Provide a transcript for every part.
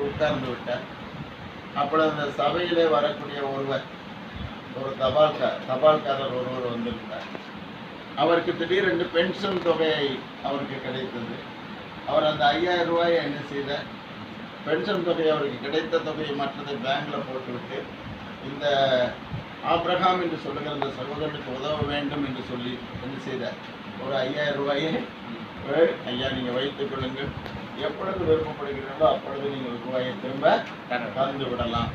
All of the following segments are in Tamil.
உட்கார்ந்து விட்டார். அப்பொழுது அந்த சபையிலே வரக்கூடிய ஒருவர், ஒரு தபால்காரர் ஒருவர் வந்திருந்தார். அவருக்கு திடீரென்று பென்ஷன் தொகை அவருக்கு கிடைத்தது. அவர் அந்த 5000 ரூபாயை என்ன செய்தார், பென்ஷன் தொகை அவருக்கு கிடைத்த தொகையை மற்றதை பேங்க்ல போட்டுவிட்டு, இந்த ஆபிரகாம் என்று சொல்லுகிற அந்த சகோதரனுக்கு உதவ வேண்டும் என்று சொல்லி என்ன செய்தார், ஒரு 5000 ரூபாயை, ஐயா நீங்கள் வைத்துக் கொள்ளுங்கள், எப்பொழுது விருப்பப்படுகிறீர்களோ அப்பொழுது நீங்கள் ரூபாயை திரும்ப தந்து விடலாம்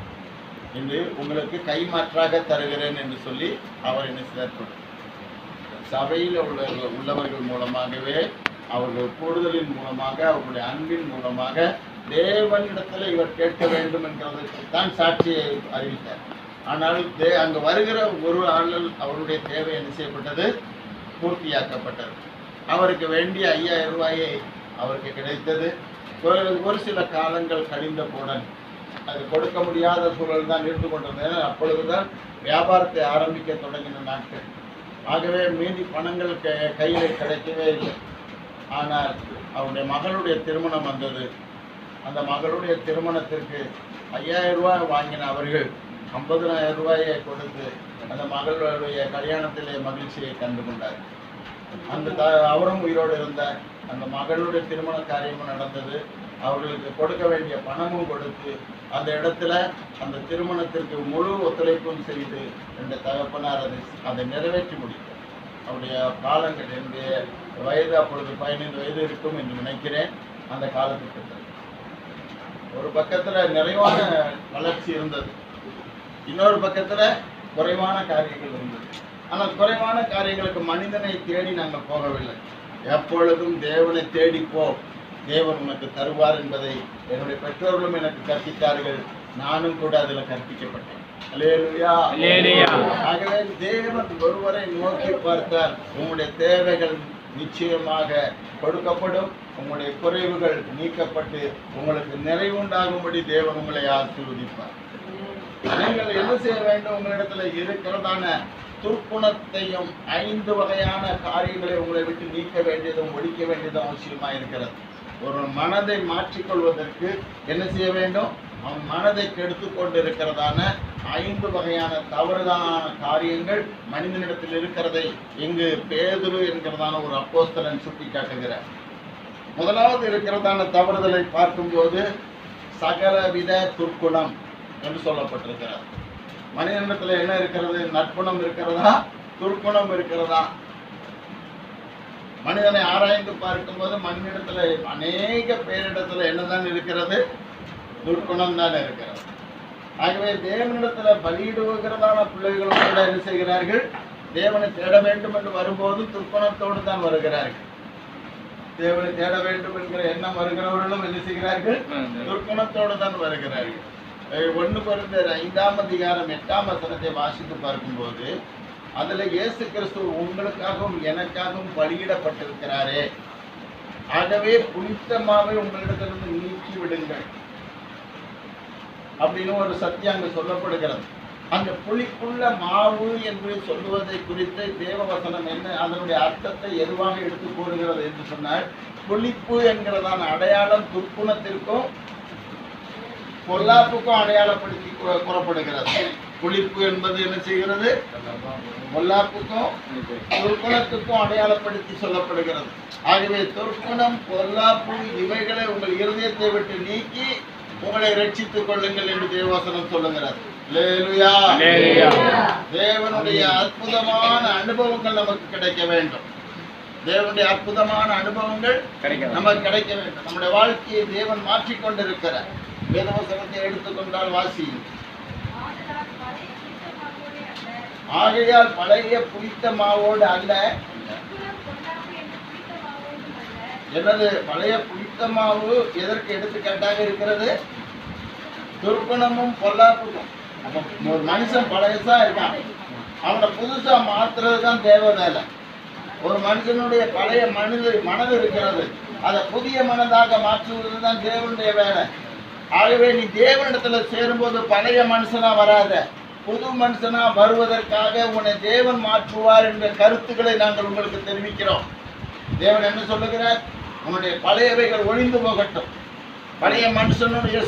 என்று உங்களுக்கு கைமாற்றாக தருகிறேன் என்று சொல்லி அவர் என்ன செய்தார், சபையில் உள்ளவர்கள் மூலமாகவே, அவர்கள் கூடுதலின் மூலமாக, அவர்களுடைய அன்பின் மூலமாக தேவனிடத்தில் இவர் கேட்க வேண்டும் என்கிறதற்கு தான் சாட்சியை அறிவித்தார். ஆனால் அங்கு வருகிற ஒரு ஆளல் அவருடைய தேவை என்ன செய்யப்பட்டது, பூர்த்தியாக்கப்பட்டது. அவருக்கு வேண்டிய 5000 ரூபாயை அவருக்கு கிடைத்தது. ஒரு சில காலங்கள் கழிந்த போடன் அது கொடுக்க முடியாத சூழல் தான் இருந்து கொண்டிருந்தது. அப்பொழுதுதான் வியாபாரத்தை ஆரம்பிக்க தொடங்கின நாட்கள். ஆகவே மீதி பணங்கள் கையில் கிடைக்கவே இல்லை. ஆனால் அவருடைய மகளுடைய திருமணம் வந்தது. அந்த மகளுடைய திருமணத்திற்கு 5000 ரூபாய் வாங்கின அவர்கள் 50000 ரூபாயை கொடுத்து அந்த மகளுடைய கல்யாணத்திலே மகிழ்ச்சியை கண்டு கொண்டார். அந்த அவரும் உயிரோடு இருந்தார். அந்த மகளுடைய திருமண காரியமும் நடந்தது. அவர்களுக்கு கொடுக்க வேண்டிய பணமும் கொடுத்து அந்த இடத்துல அந்த திருமணத்திற்கு முழு ஒத்துழைப்பும் செய்து இந்த தகப்பனார் அதை நிறைவேற்றி முடித்தார். அவருடைய காலங்கள் என்னுடைய வயது அப்பொழுது 15 வயது இருக்கும் என்று நினைக்கிறேன். அந்த காலத்திற்கு ஒரு பக்கத்தில் நிறைவான வளர்ச்சி இருந்தது, இன்னொரு பக்கத்தில் குறைவான காரியங்கள் இருந்தது. ஆனால் குறைவான காரியங்களுக்கு மனிதனை தேடி நாங்கள் போகவில்லை. எப்பொழுதும் தேவனை தேடிப்போ, தேவன் உனக்கு தருவார் என்பதை என்னுடைய பெற்றோர்களும் எனக்கு கற்பித்தார்கள். நானும் கூட அதில் கற்பிக்கப்பட்டேன். அல்லேலூயா. ஆகவே தேவன் ஒருவரை நோக்கி பார்த்தால் உங்களுடைய தேவைகள் நிச்சயமாக கொடுக்கப்படும். உங்களுடைய குறைவுகள் நீக்கப்பட்டு உங்களுக்கு நிறைவுண்டாகும்படி தேவன் உங்களை ஆசீர்வதிப்பார். நீங்கள் என்ன செய்ய வேண்டும், உங்களிடத்துல இருக்கிறதான துர்க்குணத்தையும் 5 வகையான காரியங்களை உங்களை விட்டு நீக்க வேண்டியதும் ஒழிக்க வேண்டியதும் அவசியமா இருக்கிறது. ஒரு மனதை மாற்றிக்கொள்வதற்கு என்ன செய்ய வேண்டும், அவன் மனதை கெடுத்து கொண்டு இருக்கிறதான 5 வகையான தவறுதான காரியங்கள் மனிதனிடத்தில் இருக்கிறதை இங்கு பேதுரு என்கிறதான ஒரு அப்போஸ்தலன் சுட்டி காட்டுகிறார். முதலாவது இருக்கிறதான தவறுதலை பார்க்கும்போது சகலவித துர்க்குணம் என்று சொல்லப்பட்டிருக்கிறார். மனிதனிடத்தில் என்ன இருக்கிறது, நற்குணம் இருக்கிறதா, துர்க்குணம் இருக்கிறதா? மனிதனை ஆராய்ந்து பார்க்கும்போது மனிதனிடத்துல அநேக பேரிடத்துல என்னதான் இருக்கிறது, துர்க்குணம் தான் இருக்கிறது. ஆகவே தேவனிடத்துல பலியிடுகிறதான பிள்ளைகளும் கூட என்ன செய்கிறார்கள், தேவனை தேட வேண்டும் என்று வரும்போது துர்க்குணத்தோடு தான் வருகிறார்கள். தேவனை தேட வேண்டும் என்கிற எண்ணம் வருகிறவர்களும் என்ன செய்கிறார்கள், துர்க்குணத்தோடு தான் வருகிறார்கள். 1 கொரிந்தியர் 5ஆம் அதிகாரம் 8ஆம் வசனத்தை வாசித்து பார்க்கும்போது அதுல இயேசு கிறிஸ்து உங்களுக்காகவும் எனக்காகவும் பலியிடப்பட்டிருக்கிறாரே, ஆகவே புனிதமாவே உங்களிடத்திலிருந்து நீக்கி விடுங்கள் அப்படின்னு ஒரு சத்தியம் அங்கு சொல்லப்படுகிறது. அந்த புளிப்புள்ள மாவு என்று சொல்லுவதை குறித்து தேவவசனம் என்ன, அதனுடைய அர்த்தத்தை எதுவாக எடுத்து கூறுகிறது என்று சொன்னால், புளிப்பு என்கிறதான அடையாளம் துர்க்குணத்திற்கும் பொல்லாப்புக்கும் அடையாளப்படுத்தி கூறப்படுகிறது. புளிப்பு என்பது என்ன செய்கிறது, பொல்லாப்புக்கும் துர்க்குணத்துக்கும் அடையாளப்படுத்தி சொல்லப்படுகிறது. ஆகவே துர்க்குணம், பொல்லாப்பு இவைகளை உங்கள் இருதயத்தை விட்டு நீக்கி உங்களை ரட்சித்துக் கொள்ளுங்கள் என்று தேவவசனம் சொல்லுகிறது. அல்லேலூயா. தேவனுடைய அற்புதமான அனுபவங்கள் நமக்கு கிடைக்க வேண்டும். தேவனுடைய அற்புதமான அனுபவங்கள் நமக்கு கிடைக்க வேண்டும். நம்முடைய வாழ்க்கையை தேவன் மாற்றிக்கொண்டிருக்கிறார். வேதவசனத்தை எடுத்துக்கொண்டால் வாசி. ஆகையால் பழைய புளித்த மாவோடு அல்ல, எனது பழைய புளித்த மாவு எதற்கு எடுத்துக்காட்டாக இருக்கிறது, துர்க்குணமும் பொல்லாப்புக்கும். ஒரு மனுஷன் பழையசா இருக்கான், அவனை புதுசா மாத்துறதுதான் தேவ வேலை. ஒரு மனுஷனுடைய பழைய மனது இருக்கிறது, அதை புதிய மனதாக மாற்றுவது தான் தேவனுடைய வேலை. ஆகவே நீ தேவனிடத்துல சேரும்போது பழைய மனுஷனா வராத, புது மனுஷனா வருவதற்காக உன்னை தேவன் மாற்றுவார் என்ற கருத்துக்களை நாங்கள் உங்களுக்கு தெரிவிக்கிறோம். தேவன் என்ன சொல்லுகிறார், உன்னுடைய பழையவைகள் ஒழிந்து போகட்டும். பழைய மனுஷனுடைய